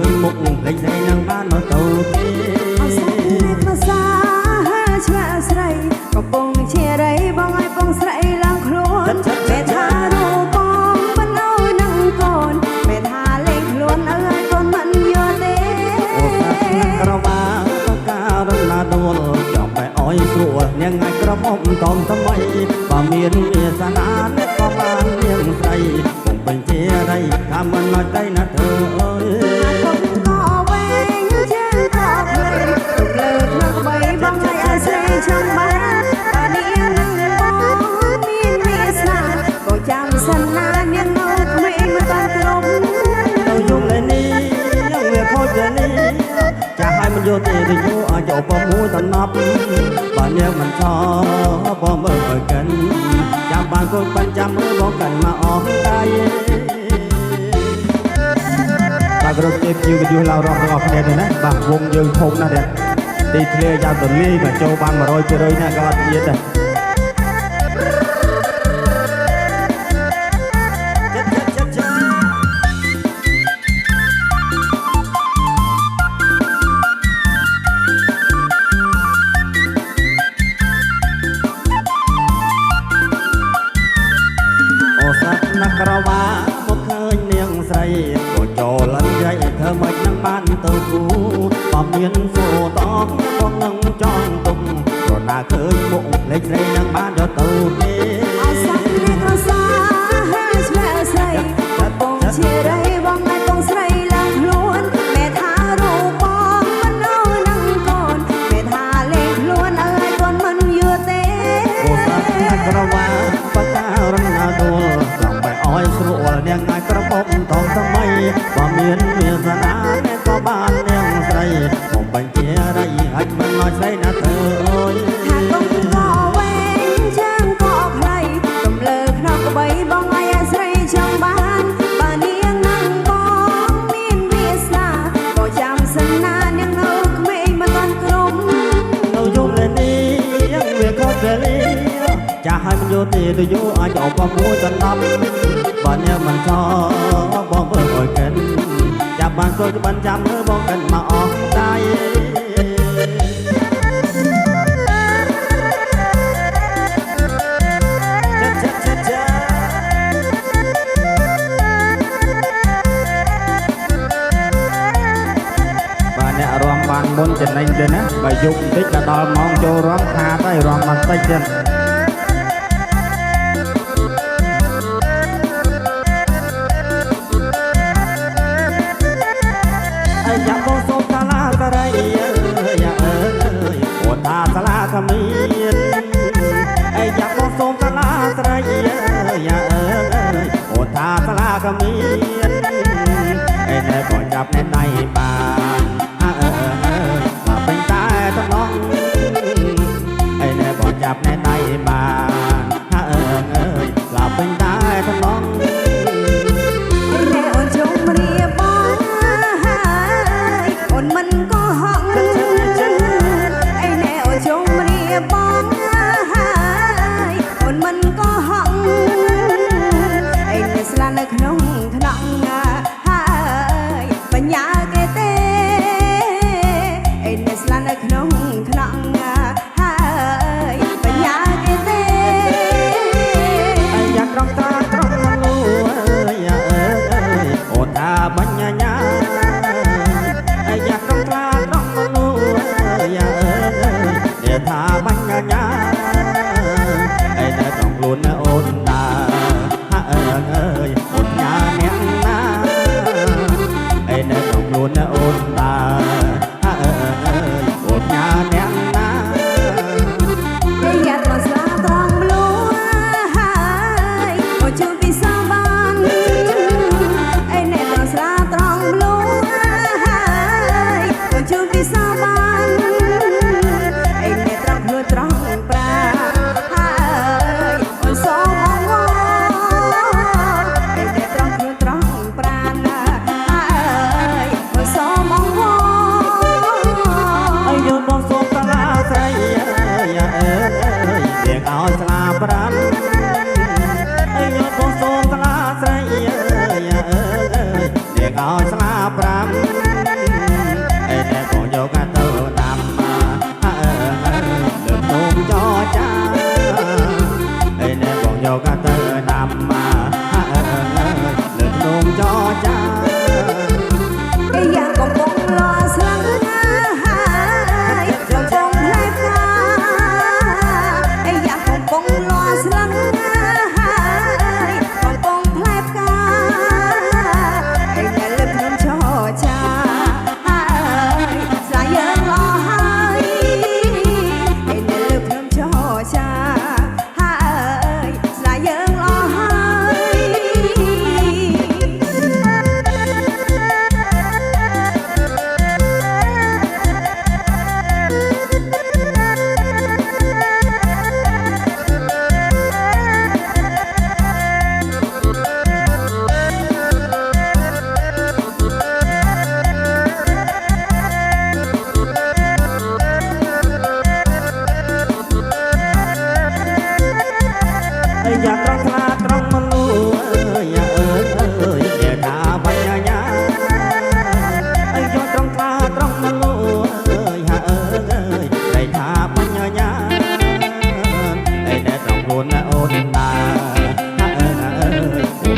ยมุกเล็กใจนั่งบ้านมาตูตีเอาใส่ภาษาเชื่อใส่ก็ปงเชียร์ไรบ้องไอ้ปงใส่ล้างครัวแม่ทารูปองมันเอานังก่อนแม่ทาเล่งล้วนอะไรก่อนมันโยเตโอ้สักนักกระบาปากการนาโดนจอมไปอ้อยสวยังไงกระหม่อมตอมทำไมป่าเมียนเมียสนานเล็กก็บ้านเลี้ยงใส่คงเป็นเชียร์ไรทำมันน้อยใจนะเธอเอ้ยก็เวงเชื่อต่อเลยตุกเลิกเลิกใบบ้องไอ้อาเซ่ช่างบ้านตอนนี้นั่งปองมีสนาก็จำสันนานยังเงาไม่มาตอนตรงเรายุ่งเลยนี่ยังเวียโคตรนี่จะให้มันโยตีได้อยู่อาจจะปมูตนับบ้านเนี้ยมันชอบพอเมื่อเปิดกันจำบ้านคนปันจำเมื่อบอกกันมาออกได้ตากระเจี๊ยบอยู่กันอยู่เรารอรอคะแนนเลยนะบางวงยืนทงนะเด็กตีเทยาวตัวนี้กับโจบานมาโรยเลยนะก็เย็นเลยนักกระว่าบ่เคยเนียงใส่บ่โจลันใหญ่เธอไม่นั่งบ้านตัวกูปอมเมียนโฟตอกพวกนั่งจองตุ่มก็น่าเคยมุกเล็กใส่นั่งบ้านเดียวตัวนี้เอาสักเล็กเอาสาเชื่อใส่ก็ปงเชียร์ไรบ้องไอ้ปงใส่ล้างล้วนแม่ทารูปองมันเอานังก่อนแม่ทาเล็กล้วนอะไรก่อนมันเยอะเต้โอ้สักนักกระว่าปากการนาโดอ้อยสรัวเนียงไงกระผมทองทำไมบ่เมียนเมียสนาแม่ก็บ้านเนียงใส่ผมเป็นเจียไรให้มันน้อยใส่นะเธอเอ้ยหากต้องก่อเวงเชิงก่อใครต้องเลิกนอกใบบ้องไอ้ใส่ช่างบ้านบ้านเนียงนั่งบ้องมีนเวียสนาก็จำสันนานยังเอาไม่มาตอนกลมเรายุ่งเลยนี่ยังเวียนเขาเจริญจะให้มันโยตีดูโยอาจจะออกความมูจนนับบ้านเนี้ยมันชอบบอกเบอร์บ่อยกันจับบ้านคนบ้านจำเมื่อบอกกันมาออกได้บ้านเนี้ยรวมบ้านบนจะนั่งเดินนะใบยุกติดกระดอมองโจร้องคาได้รวมบ้านใต้เดินอย่าโบโซกาลาสะไรอย่าโอตาสลาขมิ้นอย่าโบโซกาลาสะไรอย่าโอตาสลาขมิ้นในบ่อจับในป่ามาเป็นตาต้องน้องในบ่อจับในป่าเราเป็นตาต้องน้องมันก็ห้องไอ้แนวชมเรียบองคนมันก็ห้องไอ้เนสลานขนมขนมปัญญาเกเตไอ้เนสลานขนมขนมปัญญาเกเตอยากร้องตาร้องลูโอตาบัญญาอยากร้องตาร้องลูเดี๋ยวทาบัญญาไอ้เนี่ยต้องลุ้นโอนตาโอนยาเนี่ยนะไอ้เนี่ยต้องลุ้นโอนตาโอนยาเนี่ยนะอยากมาสลาตรองลูโอจูปิซาบานไอ้เนี่ยต้องสลาตรองลูจูปิซาบานไอ้เนตรักเลือตรังปลาโอ้สองวไอ้เนตรักเลือตรังปลาโอ้สองว ដាំអេតែបងយកទៅដាំលើភ្នំចរចាអេតែបងយកទៅដាំលើភ្នំចរចា យ៉ាងកំពុងលអស្លាំងហើយកំពុងផ្លែផ្កាយ៉ាងកំពុងលអស្លាំងហើយកំពុងផ្លែផ្កាតែលើភ្នំចរចាហើយស្រាយយើងល្អហើយតែលើភ្នំចរចាហើយស្រាយយើងល្អហើយอย่าตรองคลาตรองมาลูอย่าอย่าด่าบัญญาอย่าตรองคลาตรองมาลูอย่าได้ด่าบัญญาได้ตรองโอนโอนตา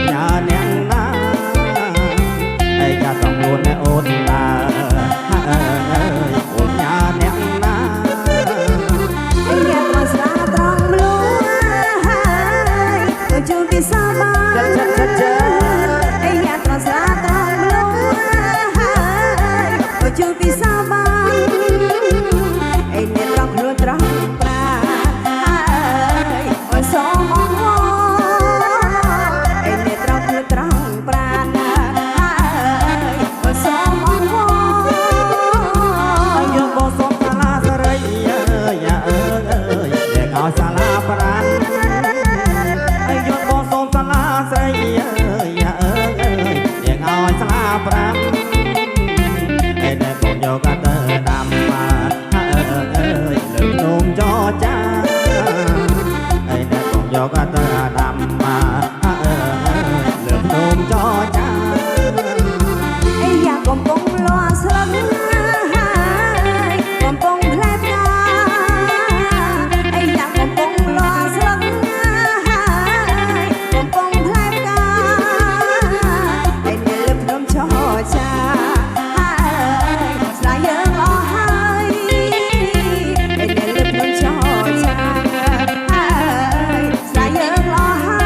อย่าเนียงนาอย่าตรองโอนโอนตาอย่าเนียงนา យ៉ាងស្រាត្រង់មលូហើយជួបពីសាបាយ៉ាងត្រង់ស្រាត្រង់មលូហើយជួបពីសាបាអ្នកត្រង់ខ្លួនត្រង់ប្រាហើយអូនសូមអងវអ្នកត្រង់ខ្លួនត្រង់ប្រាហើយអូនសូមអងវ យកបោសុំសាលាសរីយ៉ាតែកោសាលាប្រានយកបោសុំសាលាសរីយ៉ាតែកោសាលាប្រានតែបងយកទៅដាំលើភ្នំចរចាតែបងយកទៅដាំលើភ្នំចរចា យ៉ាងកំពុងលអស្លឹងហើយកំពុងផ្លែផ្កាយ៉ាងកំពុងលអស្លឹងហើយកំពុងផ្លែផ្កានៅលើភ្នំចរចាហើយស្រាយយើងល្អហើយនៅលើភ្នំចរចាហើយស្រាយយើងល្អហើយ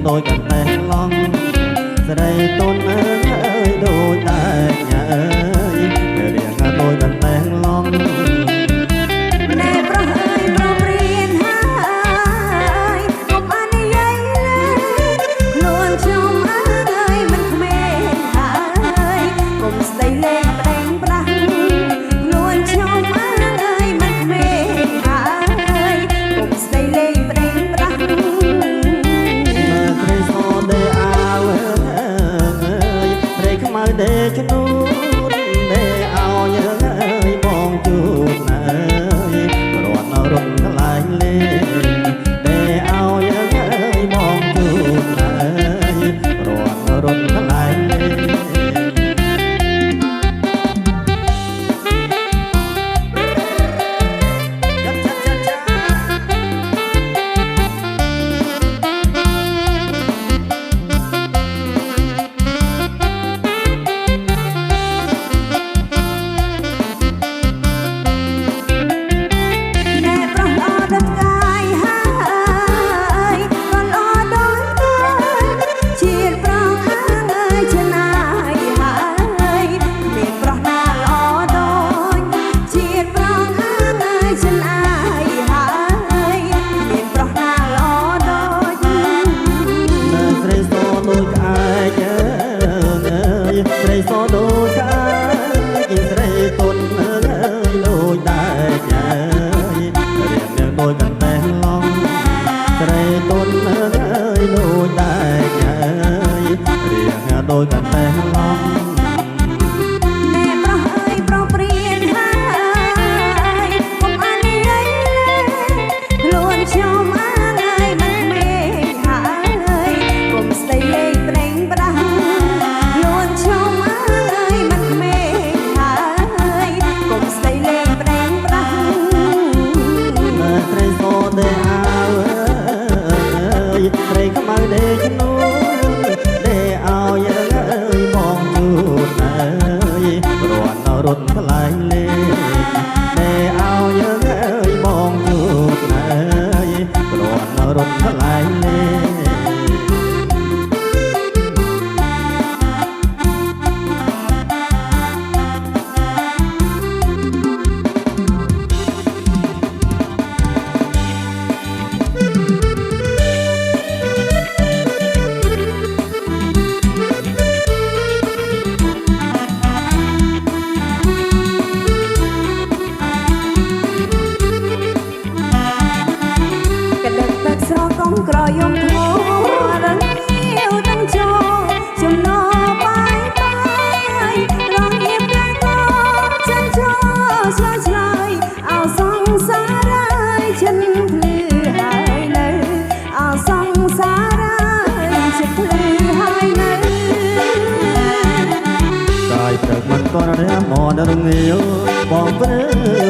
tôi cần tên lon giờ đây tôn ơi đôi ta nhà ơi để riêng tôi cần tên lon ណែប្រុសអើយប្រុសព្រៀនហើយកុំអានិយាយលេខ្លួនខ្ញុំអើយមិនក្មេងហើយកុំស្ដីលេងប្តេងប្រាស់ខ្លួនខ្ញុំអើយមិនក្មេងហើយកុំស្ដីលេងប្តេងប្រាស់ ត្រីសដេអាវ ស្រីទុនអើយដូចតែញ៉ើយរៀងដូចកន្ទះឡំ ណែប្រុសអើយប្រុសព្រៀនហើយកុំអាននិយាយខ្លួនខ្ញុំអាងអើយមិនមេហើយកុំស្ដីលេងប្រេងប្រាស់ខ្លួនខ្ញុំអាងអើយមិនមេហើយកុំស្ដីលេងប្រេងប្រាស់ ត្រីសូដេអាវអើយត្រីខ្មៅដេឈ្នួនដេឲ្យអើយបងជូនអើយរាន់រត់ថ្លៃលេងដេឲ្យអើយបងជូនអើយរាន់រត់ថ្លៃលេង កដឹកទឹកស្រកុំក្រយំធំរងាវទាំងជោចំណោបាយបាយរងៀបកាកោចិនជោឆ្លើយឆ្លើយអោសងសារ៉ាយចិនភ្លឺហើយនៅអោសងសារ៉ាយចិនភ្លឺហើយនៅ កាយព្រឹកមិនតររះមករងាវបងព្រឺ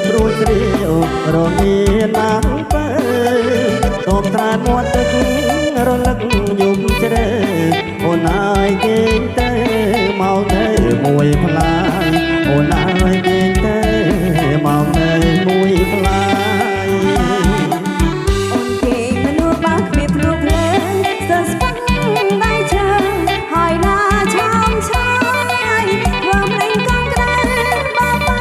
ព្រួយជ្រាវរងាណាំបើតោមត្រានមាត់ទឹករលឹកយំជ្រៅអូនអើយគេងទៅមកទៅមួយផ្លាយអូនអើយគេងទៅមកទៅមួយផ្លាយ អូនគេមនុស្សបាក់គ្មានភ្លុកភ្លើងស្ទើរស្ពឹងដៃជើងហើយណាឆោមឆាយធ្វើភ្លេងកងក្ដៅបាបើ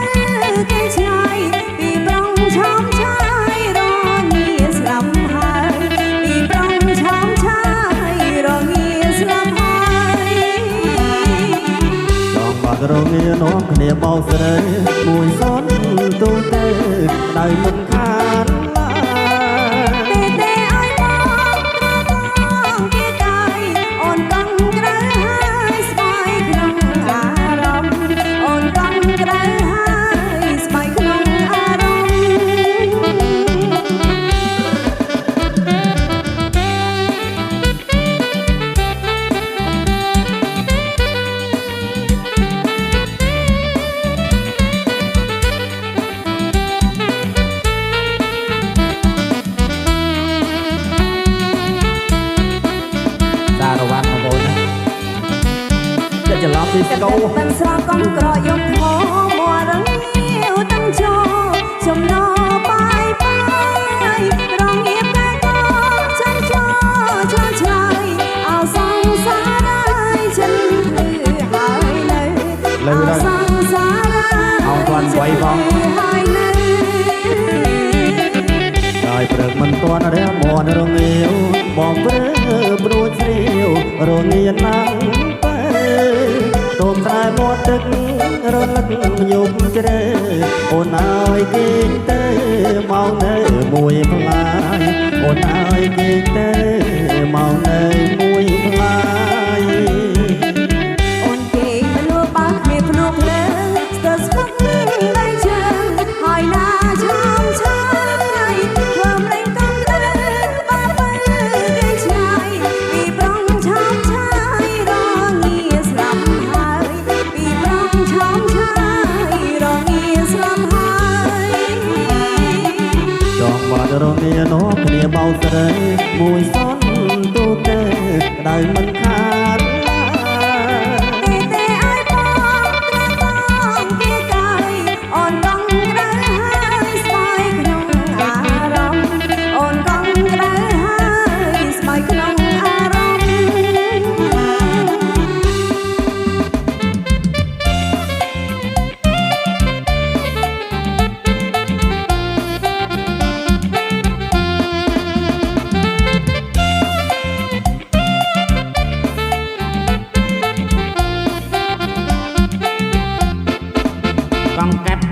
គេឆ្ងាយពីប្រងឆោមឆាយរងាស្លាប់ហើយពីប្រងឆោមឆាយរងាស្លាប់ហើយ ចង់បាត់រងានាំគ្នាបោកស្រីមួយសនទូទៅដៅមិនខានឡា ទេទេឲ្យបងគេកាយអូនកងក្ដៅហើយស្បែកក្នុងអារម្មណ៍អូនកងក្ដៅហើយស្បែកក្នុងអារម្មណ៍ សារវ៉ាន់បងប្អូនណាចិត្តច្រឡំពីស្គូ ទឹកស្រកុំក្រយំធំមួរងាវទាំងជោចំណោបាយបាយរងៀបកាកោចិនជោឆ្លើយឆ្លើយអោសងសារ៉ាយចិនភ្លឺហើយនៅអោសងសារ៉ាយ អោទាន់ໄວបង ហើយនៅ កាយព្រឹកមិនទាន់រះមករងាវបងព្រឺព្រួយជ្រាវរងាណាំបើតោមតែមាត់ទឹករលឹកយំជ្រៅអូនអើយគេងទៅមកនៅមួយផ្លាយអូនអើយគេងទៅមកនៅមួយផ្លាយ អូនគេមនុស្សបាក់គ្មានភ្នំភ្លើងស្ទើរស្ពឹកដៃជើងហើយណាឆោមឆាយធ្វើភ្លេងកងក្ដៅបាបើគេឆ្ងាយពីប្រងឆោមឆាយរងាស្លាប់ហើយពីប្រងឆោមឆាយរងាស្លាប់ហើយ ចង់បាត់រងានាំគ្នាបោកស្រីមួយសនទូទៅដៅមិនខានឡា ទេទេឲ្យបងគេកាយអូនកងក្ដៅហើយស្បែកក្នុងអារម្មណ៍អូនកងក្ដៅហើយស្បែកក្នុងអារម្មណ៍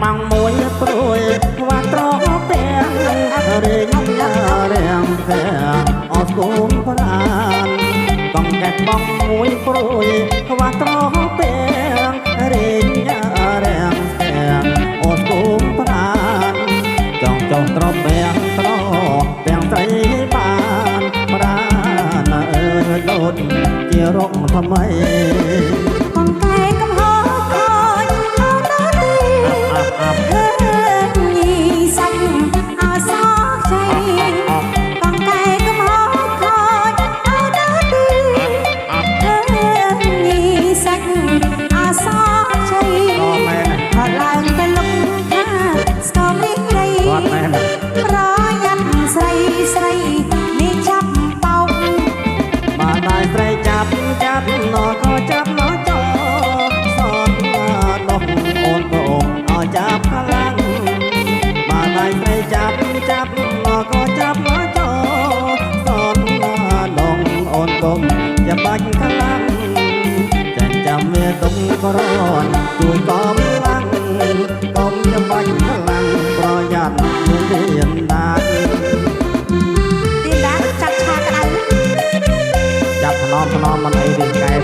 បងមួយព្រួយខ្វាត់ត្រកទាំងរេងរាំទាំង ស្គមប្រានកងកែបងមួយព្រួយខ្វះត្រពេងរេងរាំងទាំងអូស្គមប្រានចង់ចង់ត្រពេងត្រទាំងស្រីបានប្រានអើយដូចជារកថ្មី con cái cầm hó khói áo đá đi hên nhì xanh áo xót chay con cái cầm hó khói áo đá đi hên nhì xanh áo xót chay họ làm cái lúc tha sao biết đâyប្រយ័ត្នស្រីស្រីនេះចាប់បោក បានតែស្រីចាប់ចាប់ណក៏ចាប់ណចោសនដុកអូនក៏ឲ្យចាប់ខ្លាំងបានតែស្រីចាប់ចាប់ណក៏ចាប់ណចោសនដុកអូនក៏ចាំបាច់ខ្លាំងចាញ់ចាំវាទុំក្រនជួយកំឡើងកុំចាំបាច់ខ្លាំងប្រយ័ត្នមានរៀនដាច់ tiên đá chặt cha cái đầu ចាប់ថ្នមថ្នមមិនអីរៀងកែប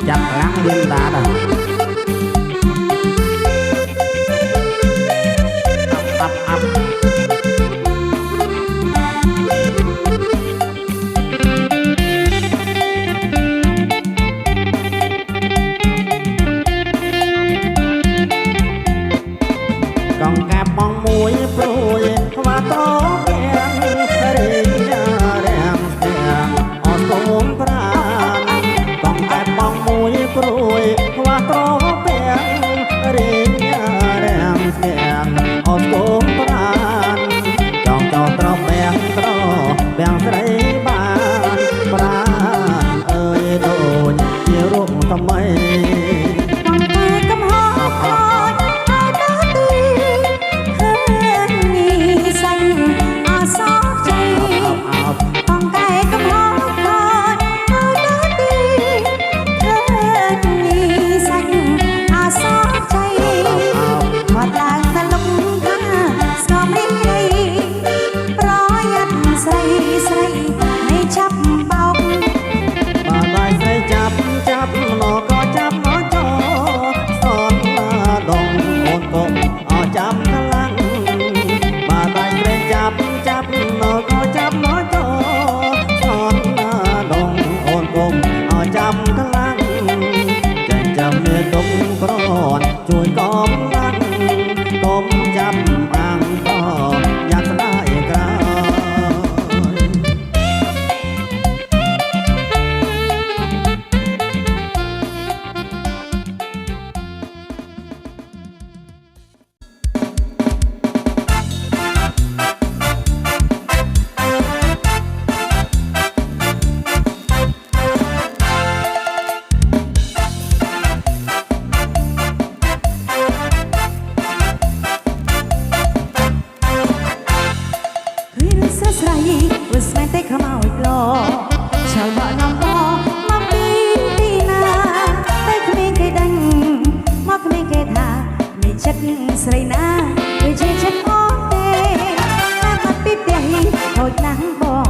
ចាប់ខ្លាំងរៀងដាច់អាប់អាប់ កងកាប់បងមួយព្រួយខ្វះត្រពាំងរេងរាំងទាំងអត់កុំប្រានកងកាប់បងមួយព្រួយខ្វះត្រពាំងរេងរាំងទាំងអត់កុំប្រានចង់ចោលត្រពាំងត្រពាំងស្រីបានប្រានអើយដូចជារូបថ្មី con cái cầm hó khói áo đá đi hên nhì xanh áo xót chay con cái cầm hó khói áo đá đi hên nhì xanh áo xót chay hoạt lang ta lúc tha sao mấy đây ប្រយ័ត្នស្រីស្រីនេះចាប់បោក បានតែស្រីចាប់ចាប់ណក៏ចាប់ណចោសនដងអូនក៏អចាំខ្លាំងបានតែស្រីចាប់ចាប់ណក៏ចាប់ណចោសនដងអូនក៏អចាំខ្លាំងចាញ់ចាំមានទុកក្រនជួយកំឡើងកុំចាប់អាំងក៏យ៉ាងស្ដាយក្រោយ Hãy subscribe cho kênh Ghiền Mì Gõ để không bỏ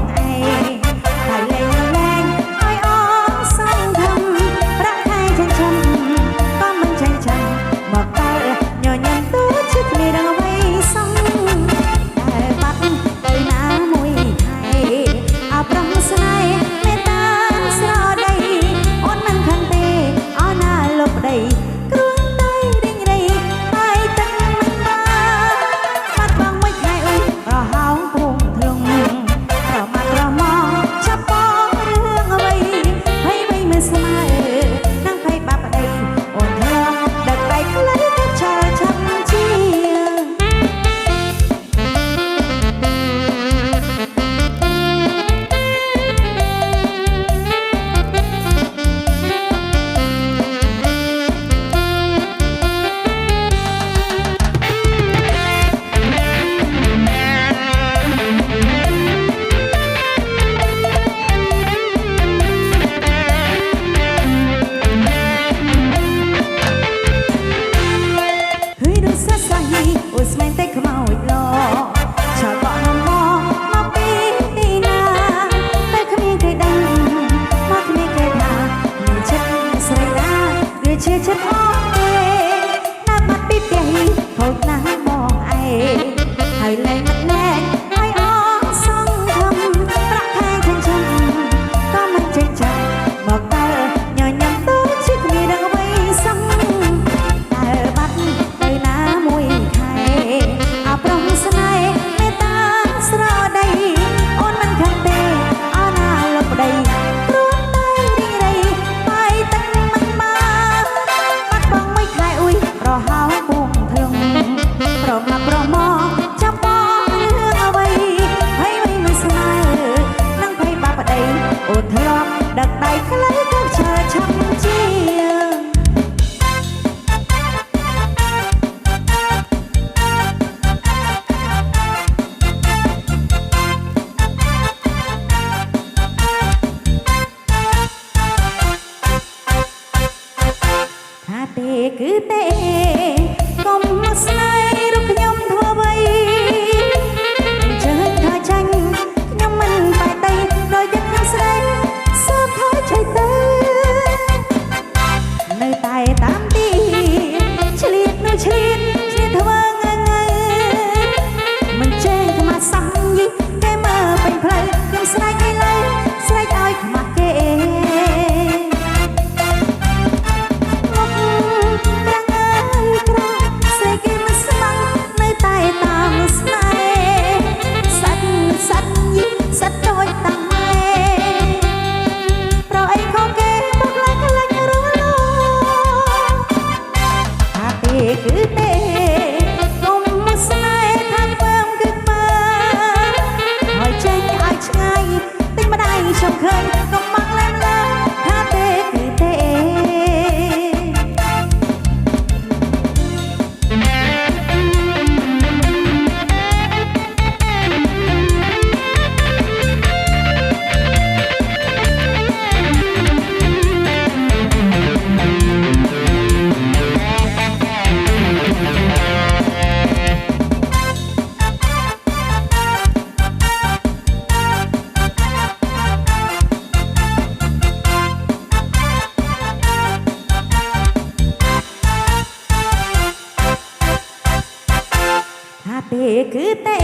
គឺទេ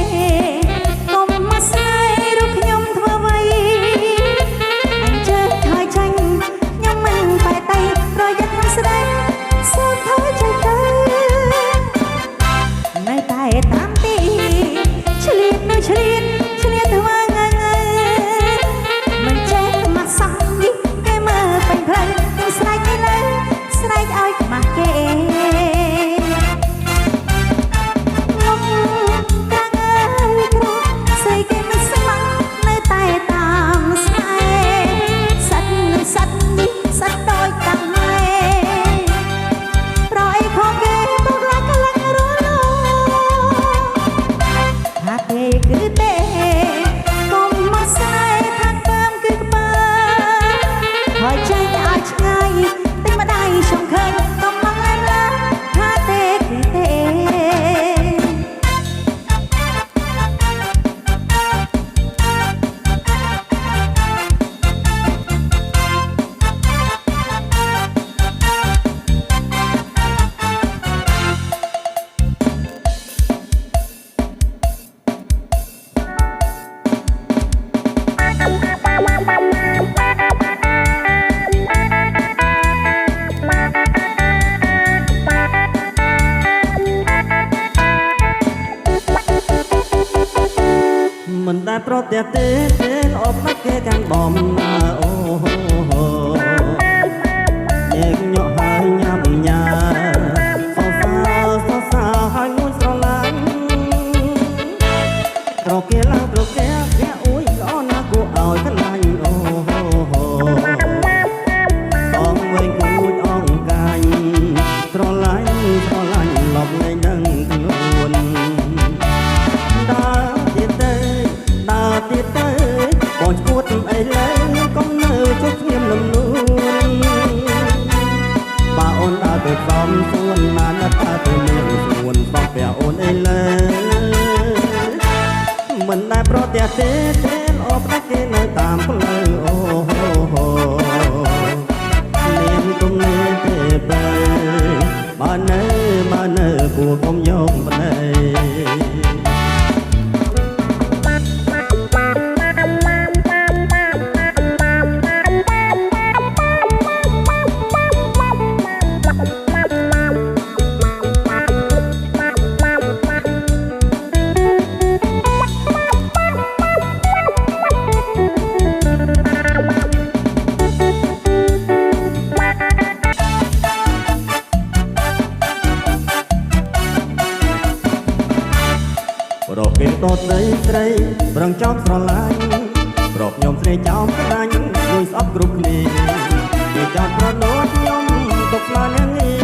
កុំមកស្នេហ៍រូបខ្ញុំធ្វើអ្វីអញ្ជើញថយចាញ់ខ្ញុំមិនបែកtayប្រយ័ត្នខ្ញុំស្ដីសូមថយចេញទៅនៅតែតាមទីឆ្លៀតនៅឆ្លៀតធ្វើងើមិនចេះមកសោះនេះគេមើលពេញផ្លូវខ្ញុំស្រែកទៅលើស្រែកឲ្យខ្មាស់គេមិនដែលប្រទះទេអបមកគេកាំងបំណាអូញញក់ហើយញ៉ាំញ៉ាសរសើរហើយមួយស្រឡាញ់ត្រគេឡើងត្រគេគេអួយល្អណាស់គួរឲ្យខ្លាញ់អូបងវែងគួចអងកាញ់ស្រឡាញ់លប់លែងដឹងខ្លួនទៀតទៅបងឈួតអីឡើយកុំនៅជុកស្ងៀមលំនួនបើអូនដើរទៅសំសួនណានដើរទៅមានសួនបោះពាក់អូនអីឡើមិនដែលប្រទះទេអបដាច់គេនៅតាមផ្លូវអូមានគុំនេះទេបើបើនៅគួរកុំយកប្តីរកគេតត្រីស្រីប្រឹងចោមស្រឡាញ់ប្រកខ្ញុំស្រីចោមក្តាញ់ជួយស្អប់គ្រប់គ្នាគេចោមប្រណូតខ្ញុំទុកស្មានយ៉ាងនេះ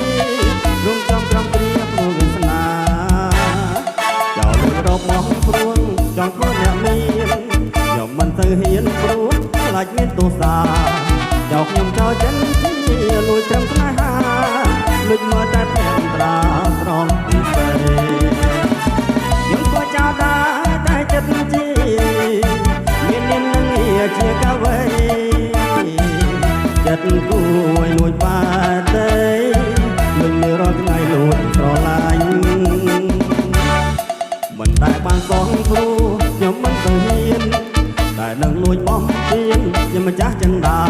រំចំក្រំព្រាព្រោះវាសនាចោលលួចរកមកព្រួងចង់ធ្វើអ្នកមានខ្ញុំមិនទៅហ៊ានព្រោះខ្លាចមានទោសាចោលខ្ញុំចោលចិនជាលួចត្រឹមស្នេហាលួចមើលតែផ្ទះត្រាស្រងពីស្រីខ្ញុំក៏ចោលដែរតែចិត្តជាមាននាមនឹងជាកអ្វីចិត្តគួរលួចបាត់ទេលួចមើលរាល់ថ្ងៃលួចស្រឡាញ់មិនដែលបានសងព្រោះខ្ញុំមិនទៅហ៊ានតែនឹងលួចបំពេញខ្ញុំម្ចាស់ចិន្តា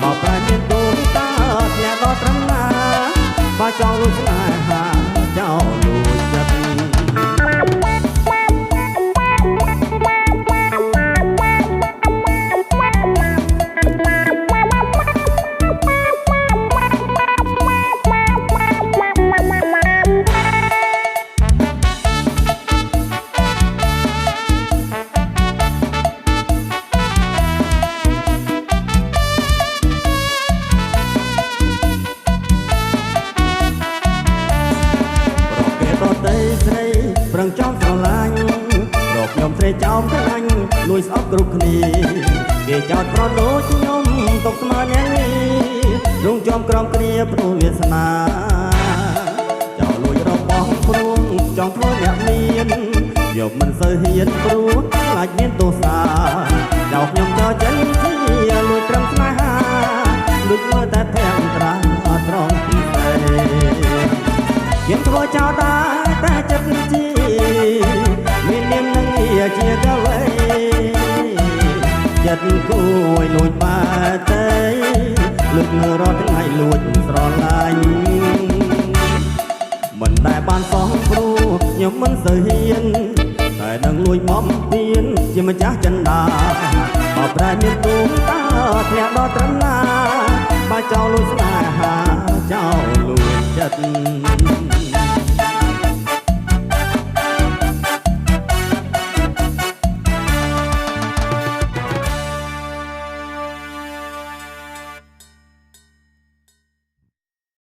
បោកប្រែមានទូតាអ្នកដល់ត្រឹមណាបើចង់លួចស្នេហាចោលលួចចិត្តប្រឹងចោមស្រឡាញ់រកខ្ញុំស្រីចោមខ្លាញ់លួចស្អប់គ្រប់គ្នាគេចោតប្រដូចខ្ញុំទុកស្មើអ្នកនេះរងចំក្រំគ្រាព្រោះវាសនាចោលលួចរកបងព្រួងចង់ធ្វើអ្នកមានយកមិនសូវហ៊ានព្រោះខ្លាចមានទោសាចោលខ្ញុំចោលចិនជាលួចត្រឹមស្នេហាលួចមើលតែធាំត្រាត្រង់ពីស្រីខ្ញុំធ្វើចោលដែរតែចិត្តជា ចិត្តគួយលួចបាទេលឹកនៅរត់ថ្ងៃលួចស្រឡាញ់មិនដែលបានសងព្រោះខ្ញុំមិនសូវហ៊ានតែនឹងលួចមកពៀនជាម្ចាស់ចិនដាបើប្រែមានទូមតាធ្លាក់ដល់ត្រឹមណាបើចោលលួចស្នេហាចោលលួចចិត្ត